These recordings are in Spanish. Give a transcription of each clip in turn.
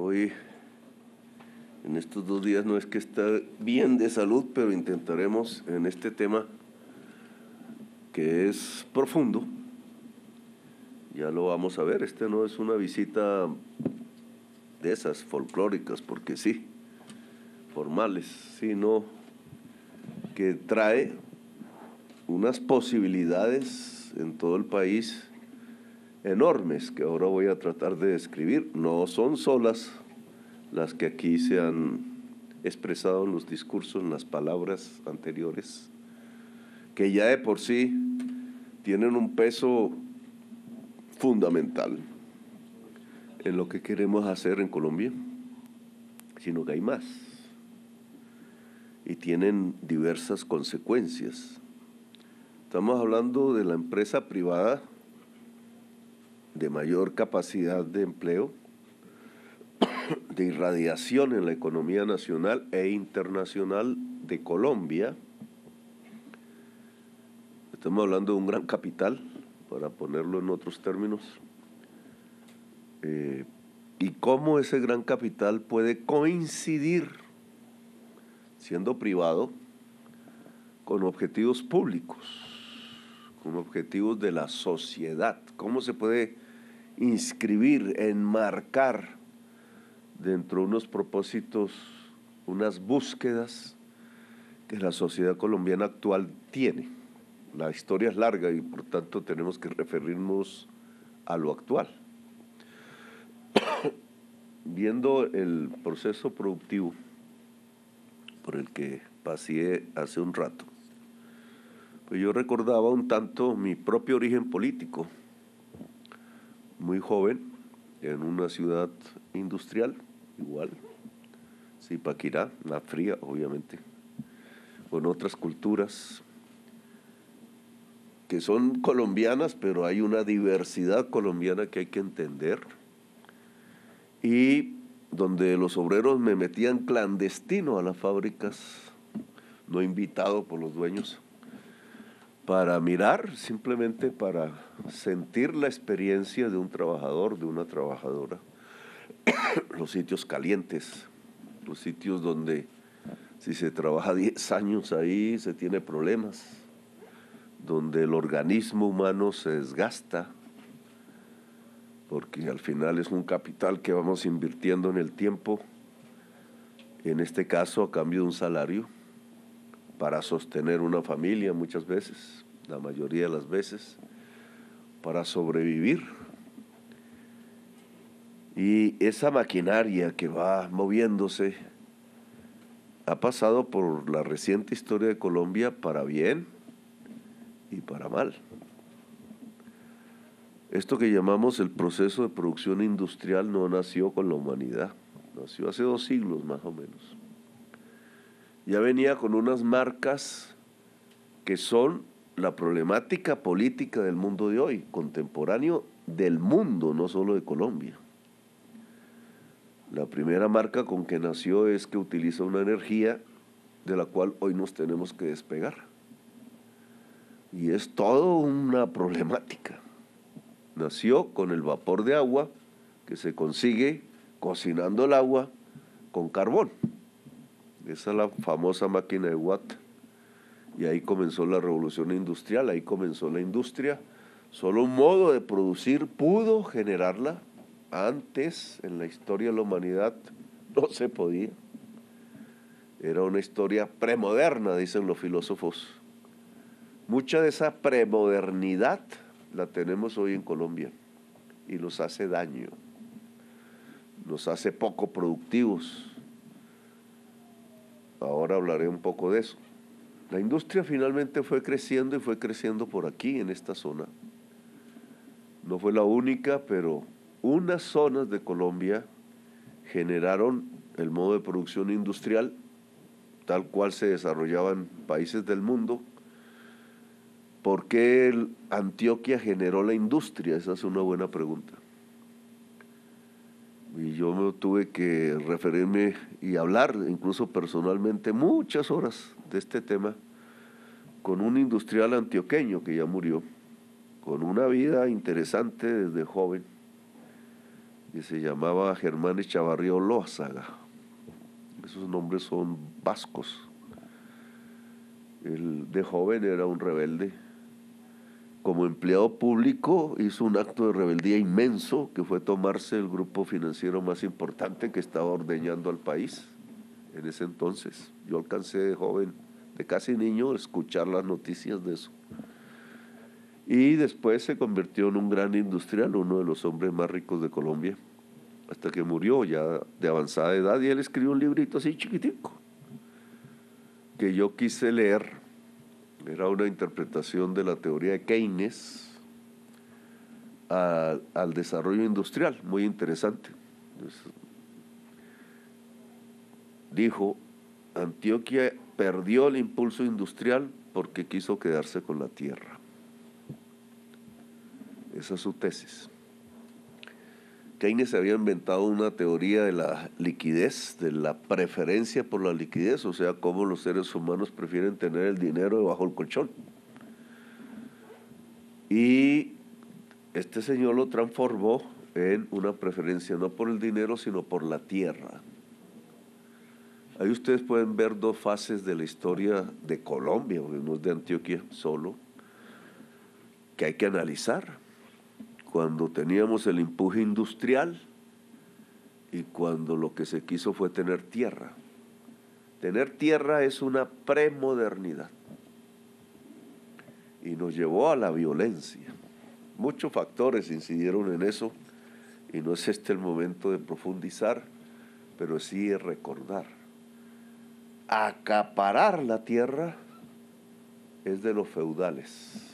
Hoy, en estos 2 días, no es que esté bien de salud, pero intentaremos en este tema que es profundo. Ya lo vamos a ver. Este no es una visita de esas folclóricas, porque sí, formales, sino que trae unas posibilidades en todo el país enormes que ahora voy a tratar de describir. No son solas las que aquí se han expresado en los discursos, en las palabras anteriores, que ya de por sí tienen un peso fundamental en lo que queremos hacer en Colombia, sino que hay más y tienen diversas consecuencias. Estamos hablando de la empresa privada de mayor capacidad de empleo, de irradiación en la economía nacional e internacional de Colombia. Estamos hablando de un gran capital, para ponerlo en otros términos, y cómo ese gran capital puede coincidir, siendo privado, con objetivos públicos, con objetivos de la sociedad. Cómo se puede inscribir, enmarcar dentro de unos propósitos, unas búsquedas que la sociedad colombiana actual tiene. La historia es larga y por tanto tenemos que referirnos a lo actual. Viendo el proceso productivo por el que pasé hace un rato, pues yo recordaba un tanto mi propio origen político. Muy joven, en una ciudad industrial, igual, Zipaquirá, la fría, obviamente, con otras culturas que son colombianas, pero hay una diversidad colombiana que hay que entender, y donde los obreros me metían clandestino a las fábricas, no invitado por los dueños, para mirar, simplemente para sentir la experiencia de un trabajador, de una trabajadora. Los sitios calientes, los sitios donde si se trabaja 10 años ahí se tiene problemas, donde el organismo humano se desgasta, porque al final es un capital que vamos invirtiendo en el tiempo, en este caso a cambio de un salario, para sostener una familia muchas veces, la mayoría de las veces, para sobrevivir. Y esa maquinaria que va moviéndose ha pasado por la reciente historia de Colombia para bien y para mal. Esto que llamamos el proceso de producción industrial no nació con la humanidad, nació hace 2 siglos más o menos. Ya venía con unas marcas que son la problemática política del mundo de hoy, contemporáneo del mundo, no solo de Colombia. La primera marca con que nació es que utiliza una energía de la cual hoy nos tenemos que despegar. Y es todo una problemática. Nació con el vapor de agua que se consigue cocinando el agua con carbón. Esa es la famosa máquina de Watt. Y ahí comenzó la revolución industrial, ahí comenzó la industria. Solo un modo de producir pudo generarla. Antes, en la historia de la humanidad, no se podía. Era una historia premoderna, dicen los filósofos. Mucha de esa premodernidad la tenemos hoy en Colombia y nos hace daño, nos hace poco productivos. Ahora hablaré un poco de eso. La industria finalmente fue creciendo y fue creciendo por aquí, en esta zona. No fue la única, pero unas zonas de Colombia generaron el modo de producción industrial tal cual se desarrollaba en países del mundo. ¿Por qué Antioquia generó la industria? Esa es una buena pregunta. Y yo me tuve que referirme y hablar, incluso personalmente, muchas horas de este tema con un industrial antioqueño que ya murió, con una vida interesante desde joven, que se llamaba Germán Echavarría Olózaga. Esos nombres son vascos. Él de joven era un rebelde. Como empleado público hizo un acto de rebeldía inmenso, que fue tomarse el grupo financiero más importante que estaba ordeñando al país en ese entonces. Yo alcancé de joven, de casi niño, a escuchar las noticias de eso. Y después se convirtió en un gran industrial, uno de los hombres más ricos de Colombia, hasta que murió ya de avanzada edad, y él escribió un librito así chiquitico, que yo quise leer. Era una interpretación de la teoría de Keynes al desarrollo industrial, muy interesante. Entonces, dijo, Antioquia perdió el impulso industrial porque quiso quedarse con la tierra. Esa es su tesis. Keynes había inventado una teoría de la liquidez, de la preferencia por la liquidez, o sea, cómo los seres humanos prefieren tener el dinero debajo del colchón. Y este señor lo transformó en una preferencia no por el dinero, sino por la tierra. Ahí ustedes pueden ver dos fases de la historia de Colombia, porque no es de Antioquia solo, que hay que analizar. Cuando teníamos el empuje industrial y cuando lo que se quiso fue tener tierra. Tener tierra es una premodernidad y nos llevó a la violencia. Muchos factores incidieron en eso y no es este el momento de profundizar, pero sí es recordar. Acaparar la tierra es de los feudales.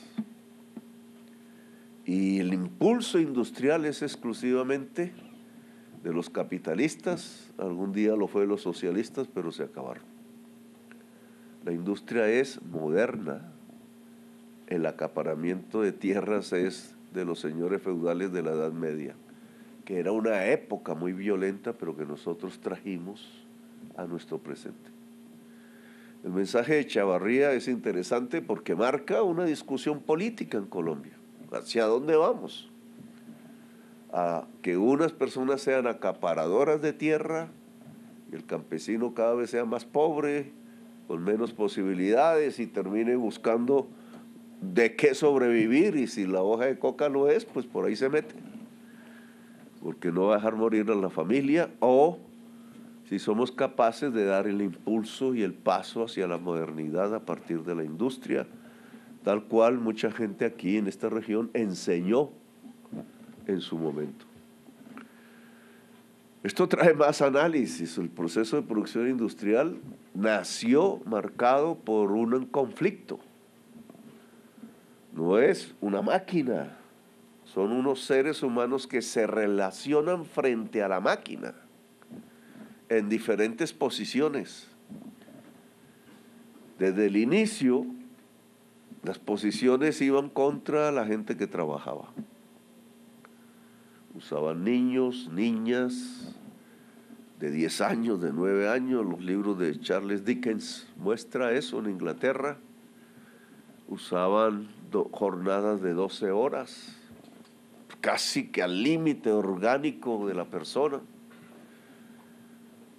Y el impulso industrial es exclusivamente de los capitalistas, algún día lo fue de los socialistas, pero se acabaron. La industria es moderna, el acaparamiento de tierras es de los señores feudales de la Edad Media, que era una época muy violenta, pero que nosotros trajimos a nuestro presente. El mensaje de Echavarría es interesante porque marca una discusión política en Colombia. ¿Hacia dónde vamos? A que unas personas sean acaparadoras de tierra y el campesino cada vez sea más pobre, con menos posibilidades y termine buscando de qué sobrevivir, y si la hoja de coca lo es, pues por ahí se mete, porque no va a dejar morir a la familia, o si somos capaces de dar el impulso y el paso hacia la modernidad a partir de la industria, tal cual mucha gente aquí en esta región enseñó en su momento. Esto trae más análisis. El proceso de producción industrial nació marcado por un conflicto. No es una máquina, son unos seres humanos que se relacionan frente a la máquina en diferentes posiciones. Desde el inicio, las posiciones iban contra la gente que trabajaba. Usaban niños, niñas de 10 años, de 9 años. Los libros de Charles Dickens muestra eso en Inglaterra. Usaban jornadas de 12 horas, casi que al límite orgánico de la persona.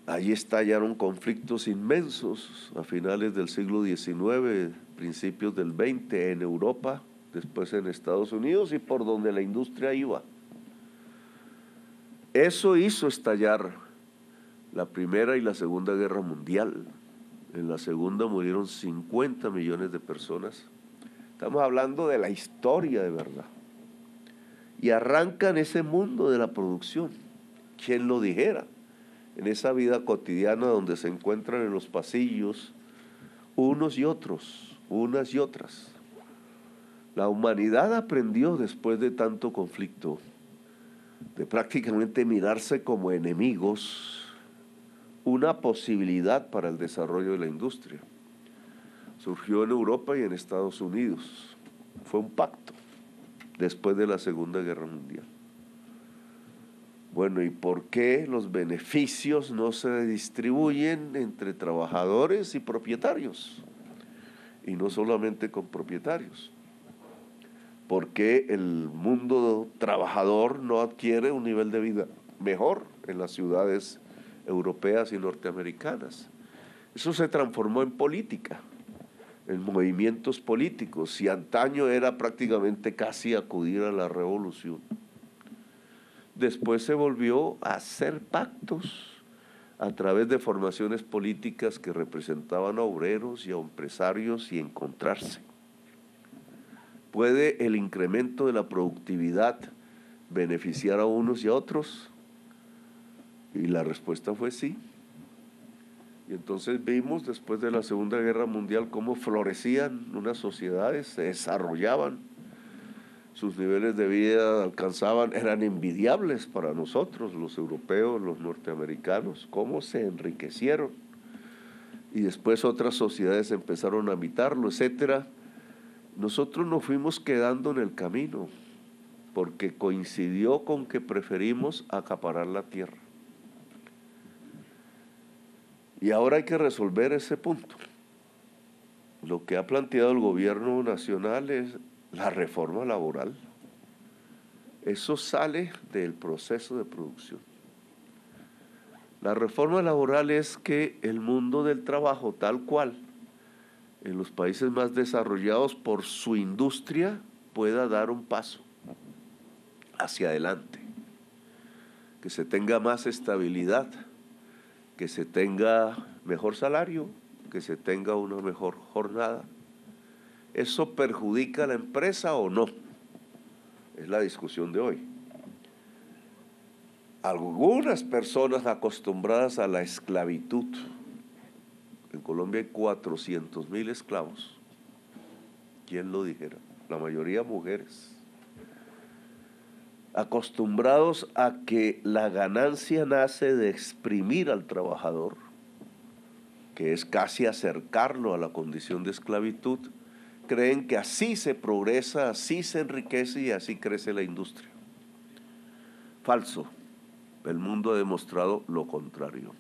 Allí estallaron conflictos inmensos a finales del siglo XIX, principios del XX en Europa, después en Estados Unidos y por donde la industria iba. Eso hizo estallar la Primera y la Segunda Guerra Mundial. En la segunda murieron 50 millones de personas. Estamos hablando de la historia de verdad. Y arranca en ese mundo de la producción. ¿Quién lo dijera? En esa vida cotidiana donde se encuentran en los pasillos unos y otros, unas y otras. La humanidad aprendió después de tanto conflicto de prácticamente mirarse como enemigos, una posibilidad para el desarrollo de la industria. Surgió en Europa y en Estados Unidos. Fue un pacto después de la Segunda Guerra Mundial. Bueno, ¿y por qué los beneficios no se distribuyen entre trabajadores y propietarios? Y no solamente con propietarios. ¿Por qué el mundo trabajador no adquiere un nivel de vida mejor en las ciudades europeas y norteamericanas. Eso se transformó en política, en movimientos políticos, y antaño era prácticamente casi acudir a la revolución. Después se volvió a hacer pactos a través de formaciones políticas que representaban a obreros y a empresarios y encontrarse. ¿Puede el incremento de la productividad beneficiar a unos y a otros? Y la respuesta fue sí. Y entonces vimos después de la Segunda Guerra Mundial cómo florecían unas sociedades, se desarrollaban, sus niveles de vida alcanzaban, eran envidiables para nosotros, los europeos, los norteamericanos, cómo se enriquecieron. Y después otras sociedades empezaron a imitarlo, etcétera. Nosotros nos fuimos quedando en el camino porque coincidió con que preferimos acaparar la tierra. Y ahora hay que resolver ese punto. Lo que ha planteado el gobierno nacional es la reforma laboral. Eso sale del proceso de producción. La reforma laboral es que el mundo del trabajo, tal cual, en los países más desarrollados por su industria, pueda dar un paso hacia adelante, que se tenga más estabilidad, que se tenga mejor salario, que se tenga una mejor jornada. ¿Eso perjudica a la empresa o no? Es la discusión de hoy. Algunas personas acostumbradas a la esclavitud, en Colombia hay 400.000 esclavos, ¿quién lo dijera? La mayoría mujeres, acostumbrados a que la ganancia nace de exprimir al trabajador, que es casi acercarlo a la condición de esclavitud, creen que así se progresa, así se enriquece y así crece la industria. Falso. El mundo ha demostrado lo contrario.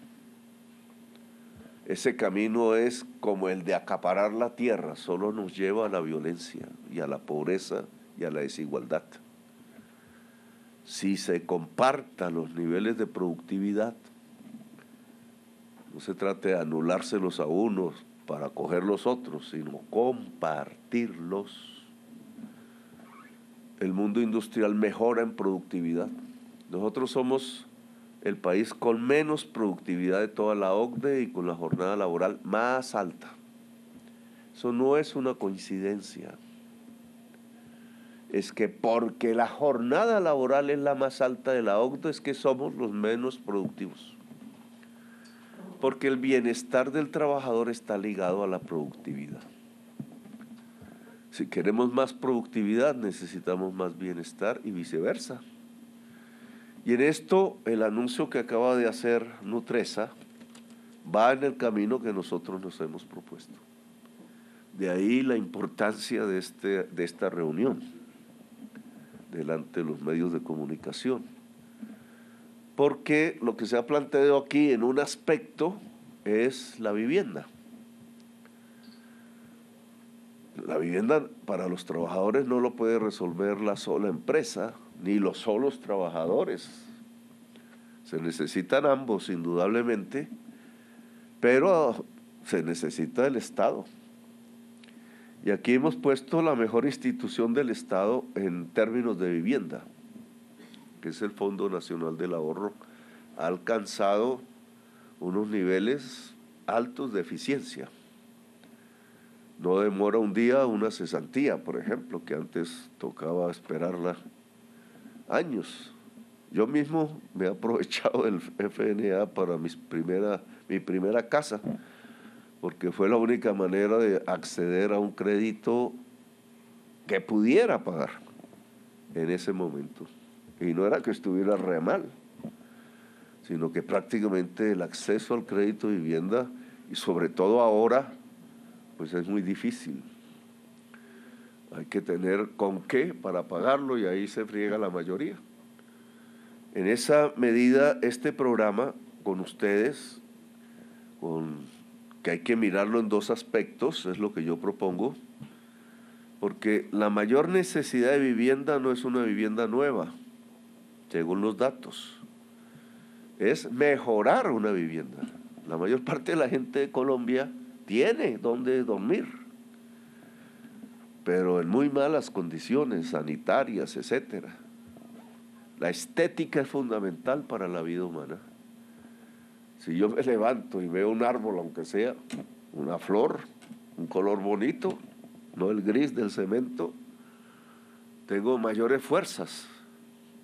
Ese camino es como el de acaparar la tierra, solo nos lleva a la violencia y a la pobreza y a la desigualdad. Si se compartan los niveles de productividad, no se trata de anulárselos a unos para coger los otros, sino compartirlos. El mundo industrial mejora en productividad. Nosotros somos el país con menos productividad de toda la OCDE y con la jornada laboral más alta. Eso no es una coincidencia. Es que porque la jornada laboral es la más alta de la OCDE, es que somos los menos productivos. Porque el bienestar del trabajador está ligado a la productividad. Si queremos más productividad, necesitamos más bienestar y viceversa. Y en esto, el anuncio que acaba de hacer Nutresa va en el camino que nosotros nos hemos propuesto. De ahí la importancia de esta reunión delante de los medios de comunicación. Porque lo que se ha planteado aquí en un aspecto es la vivienda. La vivienda para los trabajadores no lo puede resolver la sola empresa, ni los solos trabajadores. Se necesitan ambos, indudablemente, pero se necesita el Estado. Y aquí hemos puesto la mejor institución del Estado en términos de vivienda, que es el Fondo Nacional del Ahorro. Ha alcanzado unos niveles altos de eficiencia. No demora un día una cesantía, por ejemplo, que antes tocaba esperarla años. Yo mismo me he aprovechado del FNA para mi primera casa, porque fue la única manera de acceder a un crédito que pudiera pagar en ese momento. Y no era que estuviera re mal, sino que prácticamente el acceso al crédito de vivienda, y sobre todo ahora, pues es muy difícil. Hay que tener con qué para pagarlo y ahí se friega la mayoría. En esa medida, este programa con ustedes, que hay que mirarlo en dos aspectos, es lo que yo propongo, porque la mayor necesidad de vivienda no es una vivienda nueva, según los datos. es mejorar una vivienda. La mayor parte de la gente de Colombia tiene donde dormir, pero en muy malas condiciones sanitarias, etcétera. La estética es fundamental para la vida humana. Si yo me levanto y veo un árbol, aunque sea una flor, un color bonito, no el gris del cemento, tengo mayores fuerzas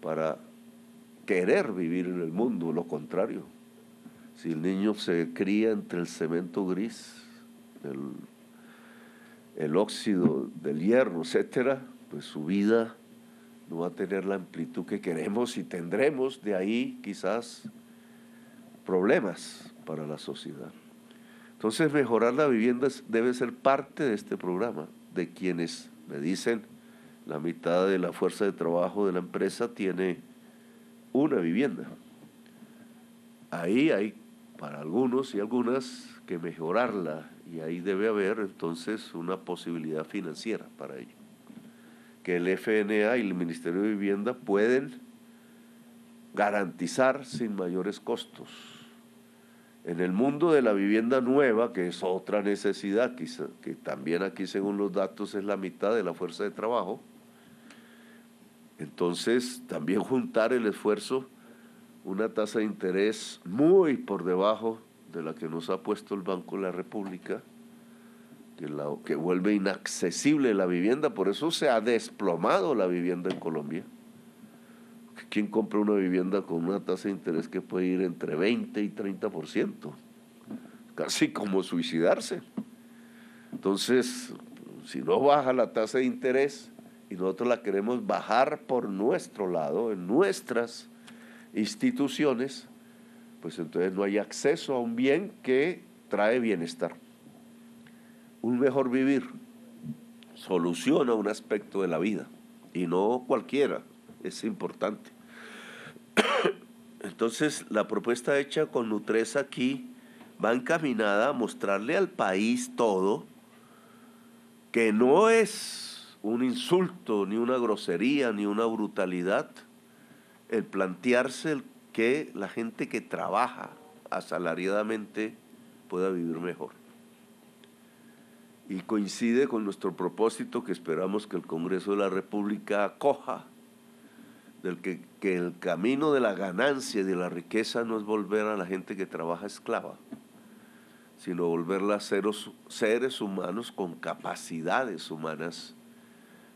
para querer vivir en el mundo. Lo contrario, si el niño se cría entre el cemento gris, el óxido del hierro, etcétera, pues su vida no va a tener la amplitud que queremos y tendremos de ahí quizás problemas para la sociedad. Entonces, mejorar la vivienda debe ser parte de este programa, de quienes me dicen la mitad de la fuerza de trabajo de la empresa tiene una vivienda. Ahí hay para algunos y algunas que mejorarla, y ahí debe haber entonces una posibilidad financiera para ello, que el FNA y el Ministerio de Vivienda pueden garantizar sin mayores costos. En el mundo de la vivienda nueva, que es otra necesidad, que también aquí según los datos es la mitad de la fuerza de trabajo, entonces también juntar el esfuerzo, una tasa de interés muy por debajo de la que nos ha puesto el Banco de la República, que vuelve inaccesible la vivienda. Por eso se ha desplomado la vivienda en Colombia. ¿Quién compra una vivienda con una tasa de interés que puede ir entre 20 y 30%? Casi como suicidarse. Entonces, si no baja la tasa de interés y nosotros la queremos bajar por nuestro lado, en nuestras instituciones, pues entonces no hay acceso a un bien que trae bienestar. Un mejor vivir soluciona un aspecto de la vida y no cualquiera, es importante. Entonces, la propuesta hecha con Nutresa aquí va encaminada a mostrarle al país todo que no es un insulto, ni una grosería, ni una brutalidad el plantearse que la gente que trabaja asalariadamente pueda vivir mejor. Y coincide con nuestro propósito que esperamos que el Congreso de la República acoja, del que el camino de la ganancia y de la riqueza no es volver a la gente que trabaja esclava, sino volverla a seres humanos con capacidades humanas,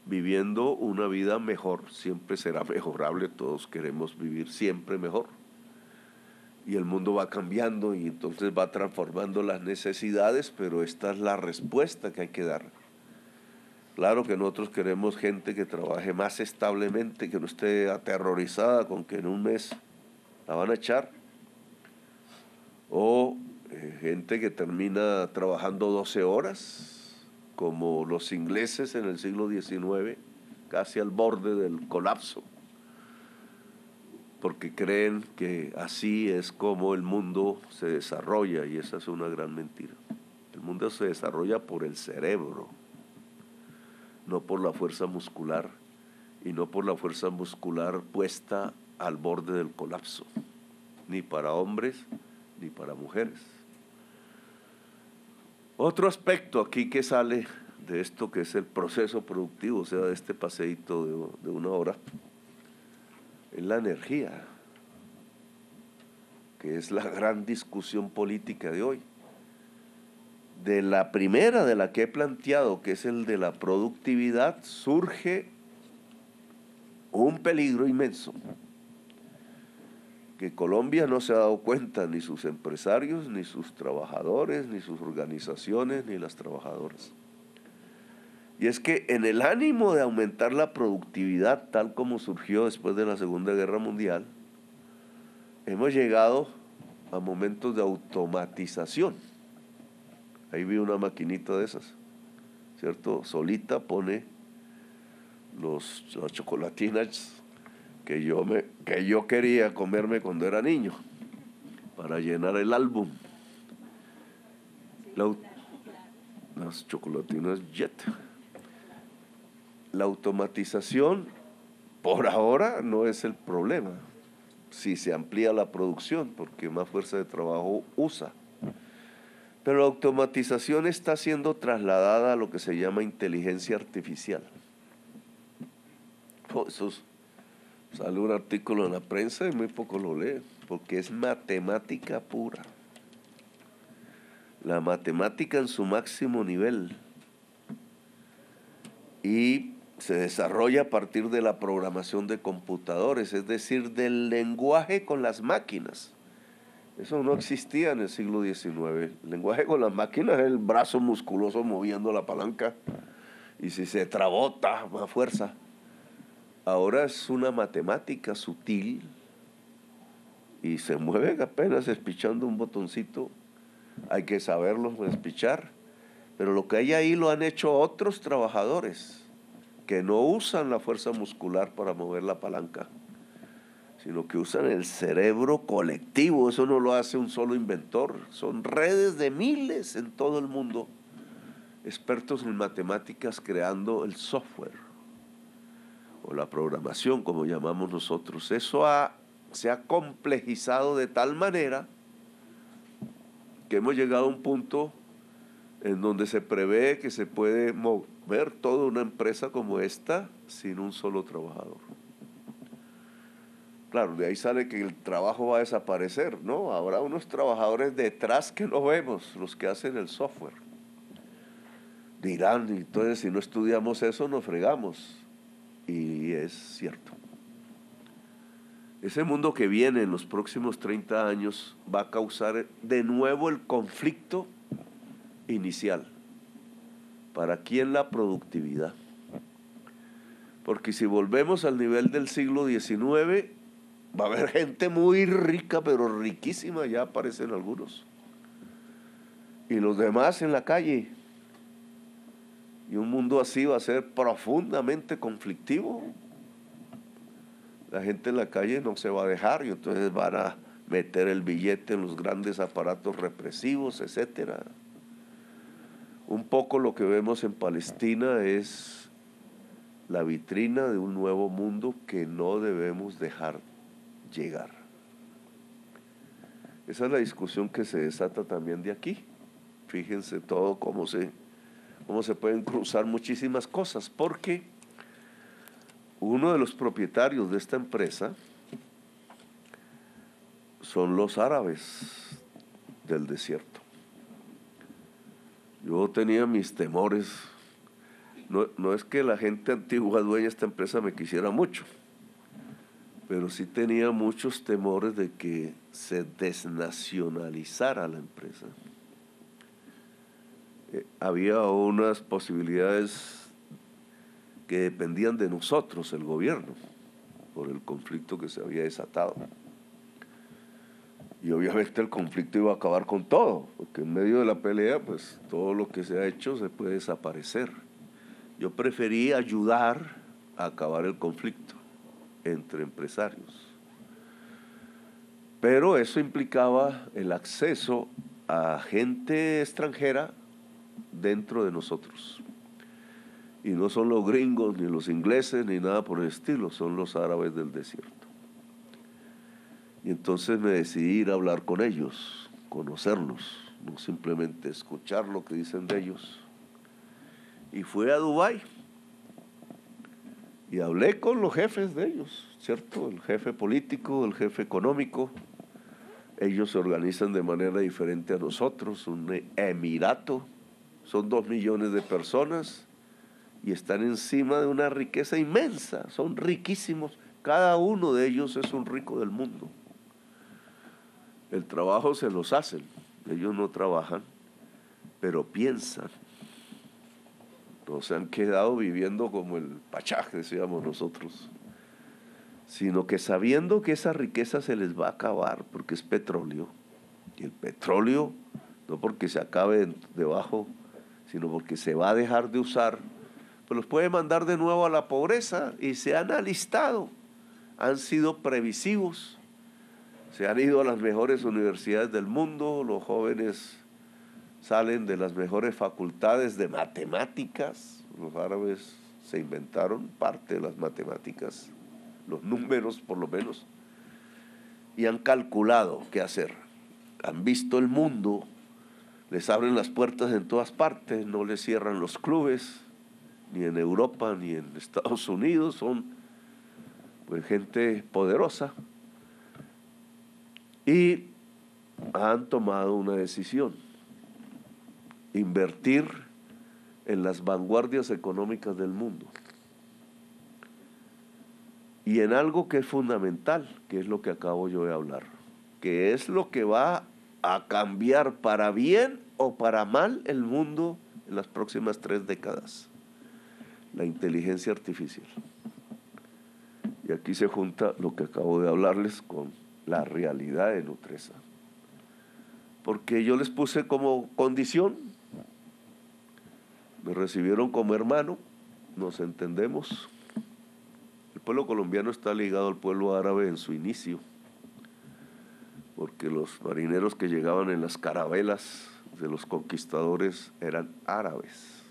viviendo una vida mejor. Siempre será mejorable, todos queremos vivir siempre mejor. Y el mundo va cambiando y entonces va transformando las necesidades, pero esta es la respuesta que hay que dar. Claro que nosotros queremos gente que trabaje más establemente, que no esté aterrorizada con que en un mes la van a echar, o gente que termina trabajando 12 horas, como los ingleses en el siglo XIX, casi al borde del colapso, porque creen que así es como el mundo se desarrolla, y esa es una gran mentira. El mundo se desarrolla por el cerebro, no por la fuerza muscular, y no por la fuerza muscular puesta al borde del colapso, ni para hombres ni para mujeres. Otro aspecto aquí que sale de esto, que es el proceso productivo, o sea, de este paseíto de una hora, es la energía, que es la gran discusión política de hoy. De la primera, de la que he planteado, que es el de la productividad, surge un peligro inmenso, que Colombia no se ha dado cuenta, ni sus empresarios, ni sus trabajadores, ni sus organizaciones, ni las trabajadoras. Y es que en el ánimo de aumentar la productividad, tal como surgió después de la Segunda Guerra Mundial, hemos llegado a momentos de automatización. Ahí vi una maquinita de esas, ¿cierto? Solita pone las chocolatinas que yo quería comerme cuando era niño, para llenar el álbum. Las chocolatinas Jet. La automatización, por ahora, no es el problema. si se amplía la producción, porque más fuerza de trabajo usa. Pero la automatización está siendo trasladada a lo que se llama inteligencia artificial. Sale un artículo en la prensa y muy poco lo lee, porque es matemática pura. La matemática en su máximo nivel. Y se desarrolla a partir de la programación de computadores, es decir, del lenguaje con las máquinas. Eso no existía en el siglo XIX. El lenguaje con las máquinas es el brazo musculoso moviendo la palanca. Y si se trabota, más fuerza. Ahora es una matemática sutil y se mueve apenas espichando un botoncito. Hay que saberlo espichar. Pero lo que hay ahí lo han hecho otros trabajadores que no usan la fuerza muscular para mover la palanca, sino que usan el cerebro colectivo. Eso no lo hace un solo inventor. Son redes de miles en todo el mundo, expertos en matemáticas creando el software o la programación, como llamamos nosotros. Eso se ha complejizado de tal manera que hemos llegado a un punto en donde se prevé que se puede mover toda una empresa como esta sin un solo trabajador. Claro, de ahí sale que el trabajo va a desaparecer, ¿no? Habrá unos trabajadores detrás que no vemos, los que hacen el software. Dirán, entonces si no estudiamos eso nos fregamos. Y es cierto. Ese mundo que viene en los próximos 30 años va a causar de nuevo el conflicto inicial. ¿Para quién la productividad? Porque si volvemos al nivel del siglo XIX, va a haber gente muy rica, pero riquísima, ya aparecen algunos. Y los demás en la calle. Y un mundo así va a ser profundamente conflictivo. La gente en la calle no se va a dejar y entonces van a meter el billete en los grandes aparatos represivos, etcétera. Un poco lo que vemos en Palestina es la vitrina de un nuevo mundo que no debemos dejar llegar. Esa es la discusión que se desata también de aquí. Fíjense todo cómo se pueden cruzar muchísimas cosas, porque uno de los propietarios de esta empresa son los árabes del desierto. Yo tenía mis temores. No es que la gente antigua dueña de esta empresa me quisiera mucho, pero sí tenía muchos temores de que se desnacionalizara la empresa. Había unas posibilidades que dependían de nosotros, el gobierno, por el conflicto que se había desatado. Y obviamente el conflicto iba a acabar con todo, porque en medio de la pelea, pues todo lo que se ha hecho se puede desaparecer. Yo preferí ayudar a acabar el conflicto entre empresarios. Pero eso implicaba el acceso a gente extranjera dentro de nosotros. Y no son los gringos, ni los ingleses, ni nada por el estilo, son los árabes del desierto. Y entonces me decidí ir a hablar con ellos, conocerlos, no simplemente escuchar lo que dicen de ellos. Y fui a Dubái y hablé con los jefes de ellos, ¿cierto? El jefe político, el jefe económico. Ellos se organizan de manera diferente a nosotros, un emirato, son 2 millones de personas y están encima de una riqueza inmensa, son riquísimos, cada uno de ellos es un rico del mundo. El trabajo se los hacen, ellos no trabajan, pero piensan. No se han quedado viviendo como el pachaje, decíamos nosotros, sino que sabiendo que esa riqueza se les va a acabar, porque es petróleo, y el petróleo, no porque se acabe debajo, sino porque se va a dejar de usar, pues los puede mandar de nuevo a la pobreza, y se han alistado, han sido previsivos, se han ido a las mejores universidades del mundo, los jóvenes salen de las mejores facultades de matemáticas. Los árabes se inventaron parte de las matemáticas, los números por lo menos, y han calculado qué hacer. Han visto el mundo, les abren las puertas en todas partes, no les cierran los clubes, ni en Europa ni en Estados Unidos, son pues gente poderosa y han tomado una decisión: invertir en las vanguardias económicas del mundo y en algo que es fundamental, que es lo que acabo yo de hablar, que es lo que va a cambiar para bien o para mal el mundo en las próximas 3 décadas: la inteligencia artificial. Y aquí se junta lo que acabo de hablarles con la realidad de Nutresa. Porque yo les puse como condición, me recibieron como hermano, nos entendemos. El pueblo colombiano está ligado al pueblo árabe en su inicio, porque los marineros que llegaban en las carabelas de los conquistadores eran árabes,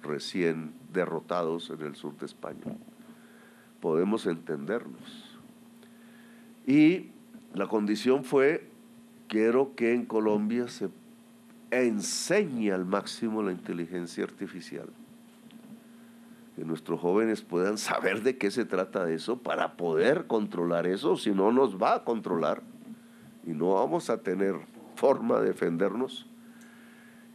recién derrotados en el sur de España. Podemos entendernos. Y la condición fue: quiero que en Colombia se enseñe al máximo la inteligencia artificial, que nuestros jóvenes puedan saber de qué se trata eso para poder controlar eso, si no nos va a controlar y no vamos a tener forma de defendernos.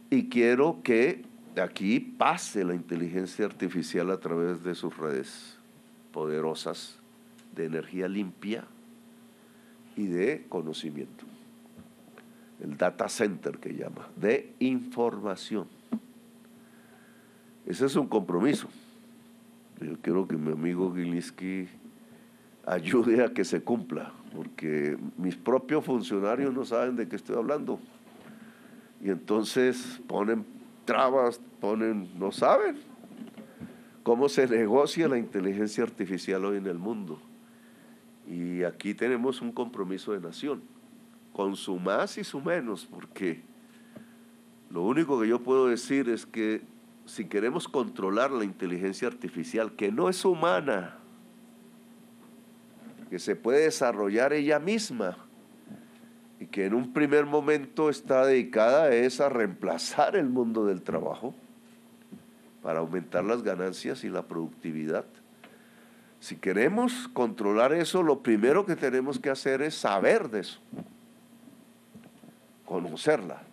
Y quiero que aquí pase la inteligencia artificial a través de sus redes poderosas de energía limpia y de conocimiento. El data center que llama, de información. Ese es un compromiso. Yo quiero que mi amigo Gilinski ayude a que se cumpla, porque mis propios funcionarios no saben de qué estoy hablando. Y entonces ponen trabas, no saben cómo se negocia la inteligencia artificial hoy en el mundo. Y aquí tenemos un compromiso de nación, con su más y su menos, porque lo único que yo puedo decir es que si queremos controlar la inteligencia artificial, que no es humana, que se puede desarrollar ella misma y que en un primer momento está dedicada a reemplazar el mundo del trabajo para aumentar las ganancias y la productividad. Si queremos controlar eso, lo primero que tenemos que hacer es saber de eso, conocerla.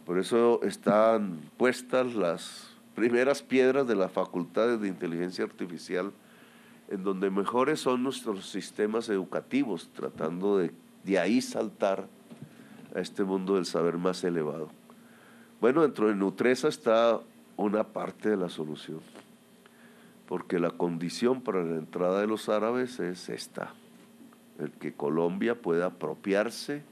Por eso están puestas las primeras piedras de las facultades de inteligencia artificial, en donde mejores son nuestros sistemas educativos, tratando de ahí saltar a este mundo del saber más elevado. Bueno, dentro de Nutresa está una parte de la solución, porque la condición para la entrada de los árabes es esta: el que Colombia pueda apropiarse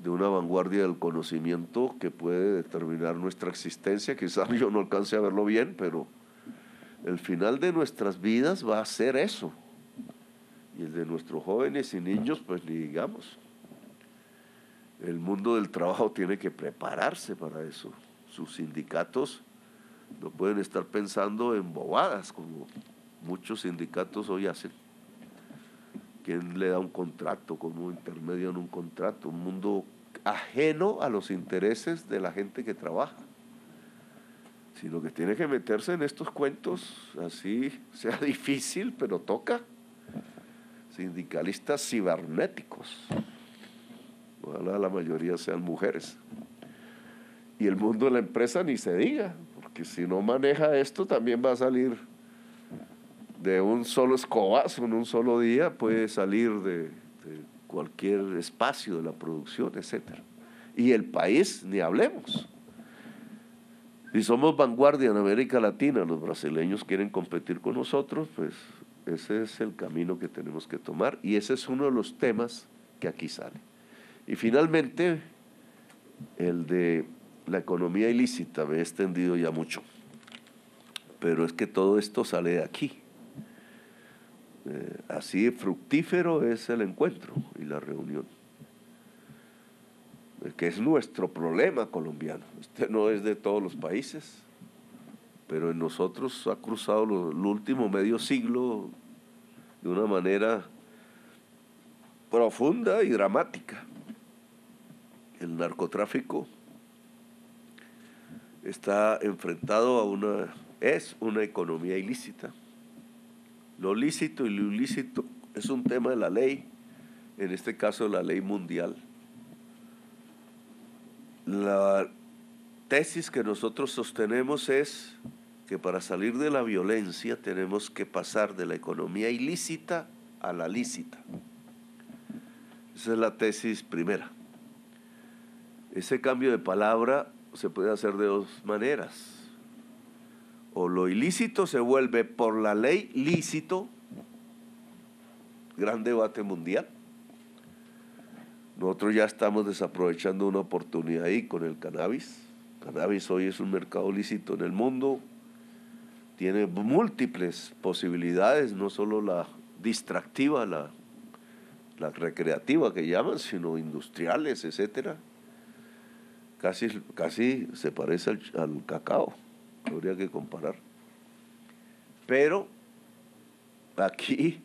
de una vanguardia del conocimiento que puede determinar nuestra existencia. Quizás yo no alcance a verlo bien, pero el final de nuestras vidas va a ser eso. Y el de nuestros jóvenes y niños, pues ni digamos. El mundo del trabajo tiene que prepararse para eso. Sus sindicatos no pueden estar pensando en bobadas, como muchos sindicatos hoy hacen. ¿Quién le da un contrato? ¿Cómo intermedia en un contrato? Un mundo ajeno a los intereses de la gente que trabaja, sino que tiene que meterse en estos cuentos, así sea difícil, pero toca. Sindicalistas cibernéticos, ojalá la mayoría sean mujeres. Y el mundo de la empresa ni se diga, porque si no maneja esto también va a salir de un solo escobazo, en un solo día puede salir de cualquier espacio de la producción, etc. Y el país, ni hablemos. Si somos vanguardia en América Latina, los brasileños quieren competir con nosotros, pues ese es el camino que tenemos que tomar, y ese es uno de los temas que aquí sale. Y finalmente, el de la economía ilícita. Me he extendido ya mucho, pero es que todo esto sale de aquí. Así fructífero es el encuentro y la reunión, que es nuestro problema colombiano. Este no es de todos los países, pero en nosotros ha cruzado el último medio siglo de una manera profunda y dramática. El narcotráfico está enfrentado a es una economía ilícita. Lo lícito y lo ilícito es un tema de la ley, en este caso la ley mundial. La tesis que nosotros sostenemos es que para salir de la violencia tenemos que pasar de la economía ilícita a la lícita. Esa es la tesis primera. Ese cambio de palabra se puede hacer de dos maneras. O lo ilícito se vuelve por la ley lícito, gran debate mundial. Nosotros ya estamos desaprovechando una oportunidad ahí con el cannabis. El cannabis hoy es un mercado lícito en el mundo, tiene múltiples posibilidades, no solo la distractiva, la recreativa que llaman, sino industriales, etcétera. Casi se parece al cacao, habría que comparar. Pero aquí,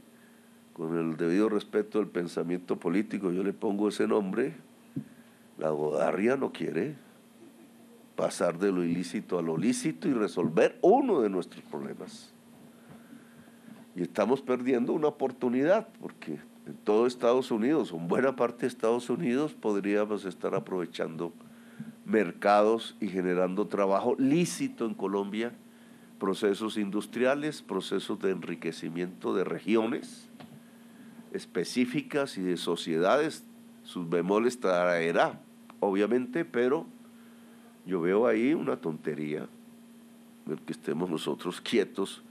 con el debido respeto al pensamiento político, yo le pongo ese nombre. La Godarria no quiere pasar de lo ilícito a lo lícito y resolver uno de nuestros problemas. Y estamos perdiendo una oportunidad, porque en todo Estados Unidos, en buena parte de Estados Unidos, podríamos estar aprovechando mercados y generando trabajo lícito en Colombia, procesos industriales, procesos de enriquecimiento de regiones específicas y de sociedades. Sus bemoles traerá, obviamente, pero yo veo ahí una tontería, el que estemos nosotros quietos,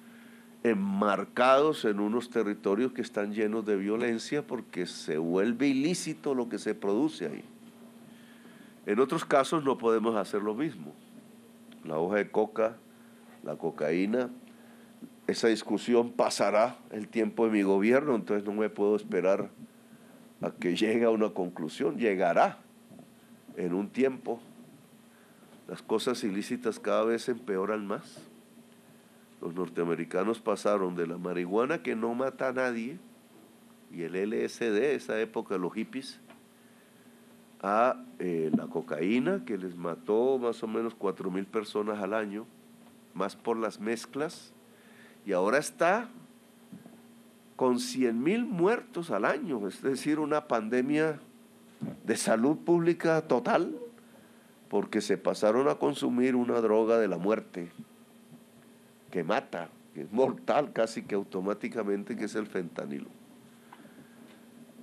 enmarcados en unos territorios que están llenos de violencia, porque se vuelve ilícito lo que se produce ahí. En otros casos no podemos hacer lo mismo. La hoja de coca, la cocaína, esa discusión pasará el tiempo de mi gobierno, entonces no me puedo esperar a que llegue a una conclusión. Llegará en un tiempo. Las cosas ilícitas cada vez empeoran más. Los norteamericanos pasaron de la marihuana, que no mata a nadie, y el LSD, esa época de los hippies, a la cocaína, que les mató más o menos 4,000 personas al año, más por las mezclas, y ahora está con 100,000 muertos al año, es decir, una pandemia de salud pública total, porque se pasaron a consumir una droga de la muerte, que mata, que es mortal casi que automáticamente, que es el fentanilo,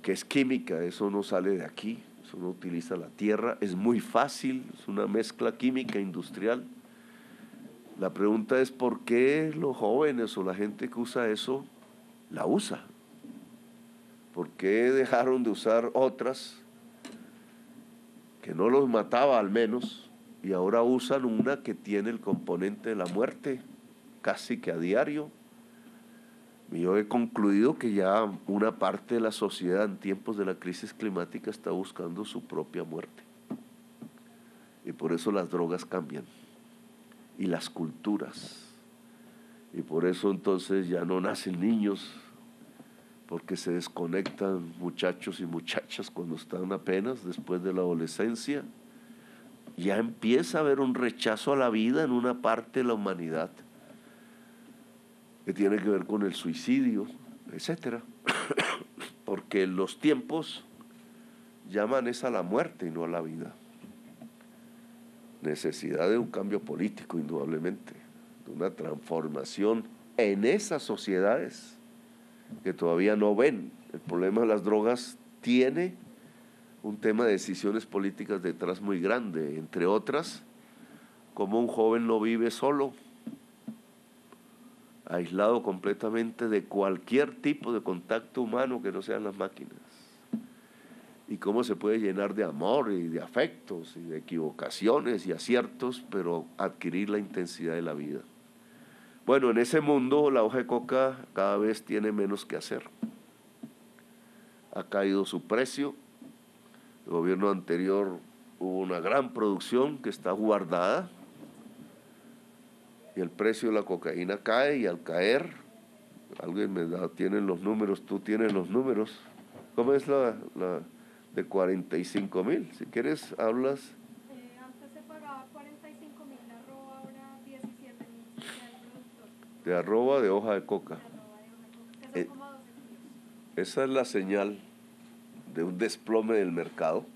que es química, eso no sale de aquí, eso no utiliza la tierra, es muy fácil, es una mezcla química industrial. La pregunta es por qué los jóvenes o la gente que usa eso la usa. ¿Por qué dejaron de usar otras que no los mataba al menos y ahora usan una que tiene el componente de la muerte casi que a diario? Y yo he concluido que ya una parte de la sociedad en tiempos de la crisis climática está buscando su propia muerte. Y por eso las drogas cambian. Y las culturas. Y por eso entonces ya no nacen niños, porque se desconectan muchachos y muchachas cuando están apenas después de la adolescencia. Ya empieza a haber un rechazo a la vida en una parte de la humanidad, que tiene que ver con el suicidio, etcétera. Porque los tiempos llaman es a la muerte y no a la vida. Necesidad de un cambio político, indudablemente, de una transformación en esas sociedades que todavía no ven. El problema de las drogas tiene un tema de decisiones políticas detrás muy grande, entre otras, como un joven no vive solo, aislado completamente de cualquier tipo de contacto humano que no sean las máquinas. Y cómo se puede llenar de amor y de afectos y de equivocaciones y aciertos, pero adquirir la intensidad de la vida. Bueno, en ese mundo la hoja de coca cada vez tiene menos que hacer. Ha caído su precio. El gobierno anterior hubo una gran producción que está guardada y el precio de la cocaína cae, y al caer, alguien me da, tienen los números, tú tienes los números, ¿Cómo es la de 45.000? Si quieres, hablas. Antes se pagaba 45.000 la arroba, ahora 17.000 ya el productor. De arroba de hoja de coca. De arroba de hoja de coca, que son como 12 kilos. Esa es la señal de un desplome del mercado.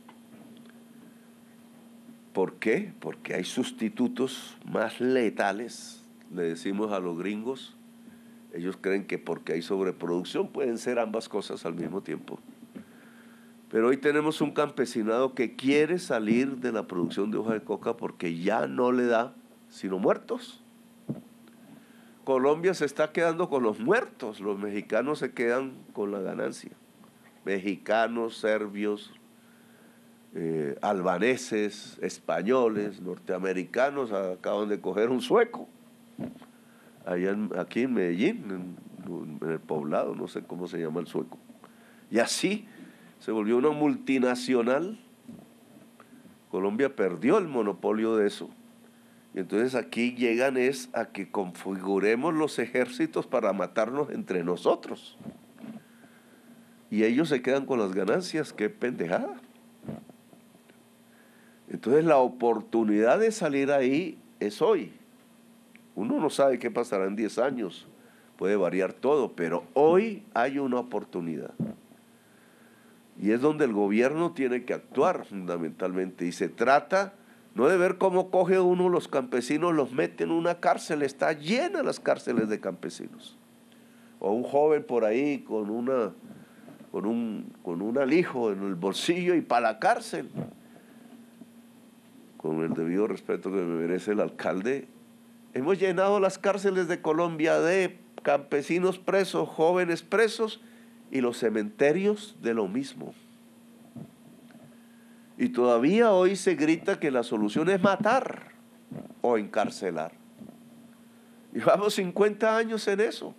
¿Por qué? Porque hay sustitutos más letales, le decimos a los gringos. Ellos creen que porque hay sobreproducción pueden ser ambas cosas al mismo tiempo. Pero hoy tenemos un campesinado que quiere salir de la producción de hoja de coca porque ya no le da sino muertos. Colombia se está quedando con los muertos, los mexicanos se quedan con la ganancia. Mexicanos, serbios, albaneses, españoles, norteamericanos acaban de coger un sueco. Aquí en Medellín, en el poblado, no sé cómo se llama el sueco. Y así se volvió una multinacional. Colombia perdió el monopolio de eso. Y entonces aquí llegan a que configuremos los ejércitos para matarnos entre nosotros. Y ellos se quedan con las ganancias. ¡Qué pendejada! Entonces la oportunidad de salir ahí es hoy. Uno no sabe qué pasará en 10 años. Puede variar todo, pero hoy hay una oportunidad. Y es donde el gobierno tiene que actuar fundamentalmente. Y se trata no de ver cómo coge uno los campesinos, los mete en una cárcel. Está llena las cárceles de campesinos. O un joven por ahí con un alijo en el bolsillo y para la cárcel. Con el debido respeto que me merece el alcalde, hemos llenado las cárceles de Colombia de campesinos presos, jóvenes presos, y los cementerios de lo mismo. Y todavía hoy se grita que la solución es matar o encarcelar. Llevamos 50 años en eso.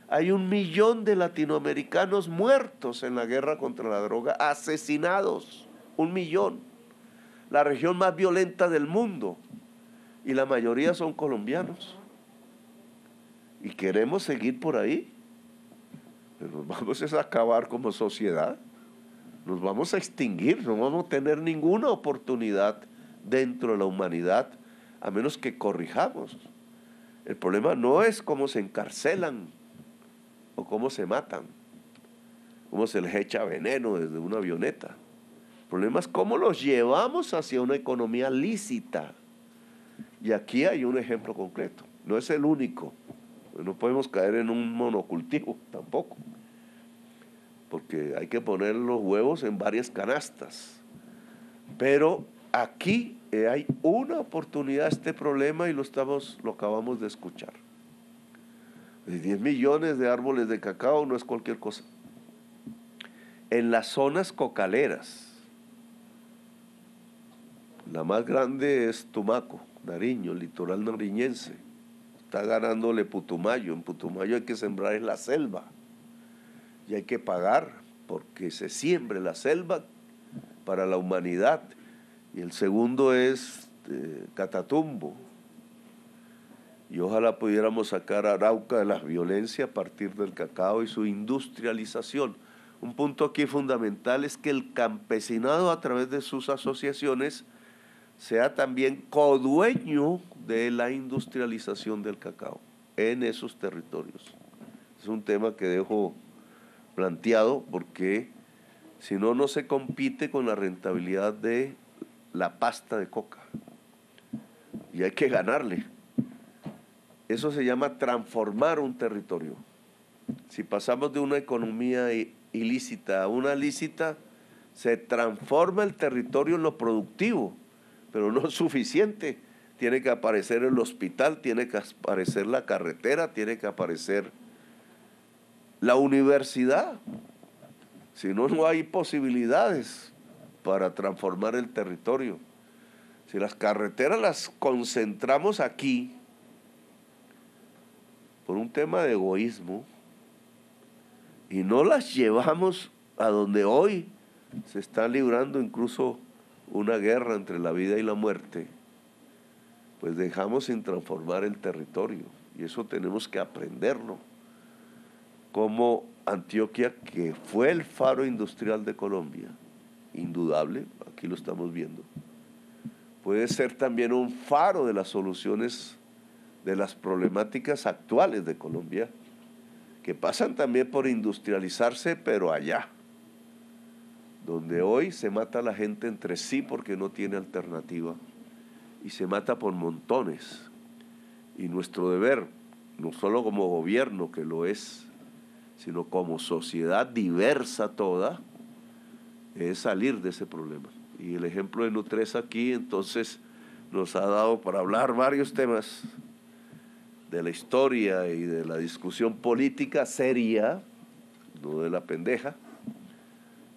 Hay 1 millón de latinoamericanos muertos en la guerra contra la droga, asesinados, 1 millón. La región más violenta del mundo. Y la mayoría son colombianos. Y queremos seguir por ahí. Pero nos vamos a acabar como sociedad. Nos vamos a extinguir, no vamos a tener ninguna oportunidad dentro de la humanidad, a menos que corrijamos. El problema no es cómo se encarcelan o cómo se matan, cómo se les echa veneno desde una avioneta. El problema es cómo los llevamos hacia una economía lícita. Y aquí hay un ejemplo concreto. No es el único. No podemos caer en un monocultivo tampoco, porque hay que poner los huevos en varias canastas. Pero aquí hay una oportunidad a este problema y lo acabamos de escuchar. 10 millones de árboles de cacao no es cualquier cosa. En las zonas cocaleras, la más grande es Tumaco, Nariño, el litoral nariñense. Está ganándole Putumayo. En Putumayo hay que sembrar en la selva. Y hay que pagar porque se siembre la selva para la humanidad. Y el segundo es Catatumbo. Y ojalá pudiéramos sacar a Arauca de la violencia a partir del cacao y su industrialización. Un punto aquí fundamental es que el campesinado, a través de sus asociaciones, sea también codueño de la industrialización del cacao en esos territorios. Es un tema que dejo planteado porque si no, no se compite con la rentabilidad de la pasta de coca. Y hay que ganarle. Eso se llama transformar un territorio. Si pasamos de una economía ilícita a una lícita, se transforma el territorio en lo productivo, pero no es suficiente. Tiene que aparecer el hospital, tiene que aparecer la carretera, tiene que aparecer la universidad. Si no, no hay posibilidades para transformar el territorio. Si las carreteras las concentramos aquí, por un tema de egoísmo, y no las llevamos a donde hoy se está librando incluso una guerra entre la vida y la muerte, pues dejamos sin transformar el territorio. Y eso tenemos que aprenderlo. Cómo Antioquia, que fue el faro industrial de Colombia, indudable, aquí lo estamos viendo, puede ser también un faro de las soluciones de las problemáticas actuales de Colombia, que pasan también por industrializarse, pero allá, donde hoy se mata a la gente entre sí porque no tiene alternativa, y se mata por montones. Y nuestro deber, no solo como gobierno, que lo es, sino como sociedad diversa toda, es salir de ese problema. Y el ejemplo de Nutresa aquí, entonces, nos ha dado para hablar varios temas de la historia y de la discusión política seria, no de la pendeja.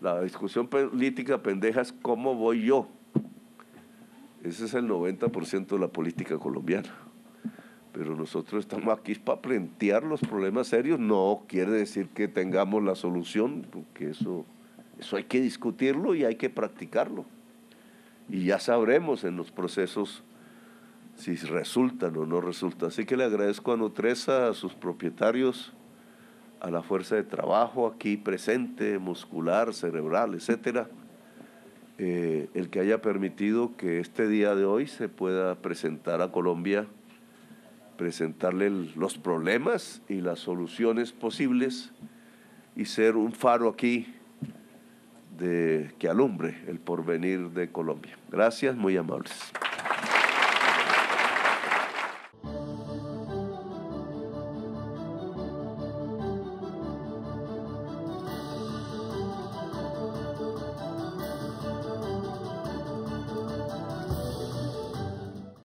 La discusión política pendeja es cómo voy yo. Ese es el 90% de la política colombiana. Pero nosotros estamos aquí para plantear los problemas serios. No quiere decir que tengamos la solución, porque eso hay que discutirlo y hay que practicarlo. Y ya sabremos en los procesos si resultan o no resultan. Así que le agradezco a Nutresa, a sus propietarios, a la fuerza de trabajo aquí presente, muscular, cerebral, etcétera, el que haya permitido que este día de hoy se pueda presentar a Colombia, presentarle los problemas y las soluciones posibles y ser un faro aquí que alumbre el porvenir de Colombia. Gracias, muy amables.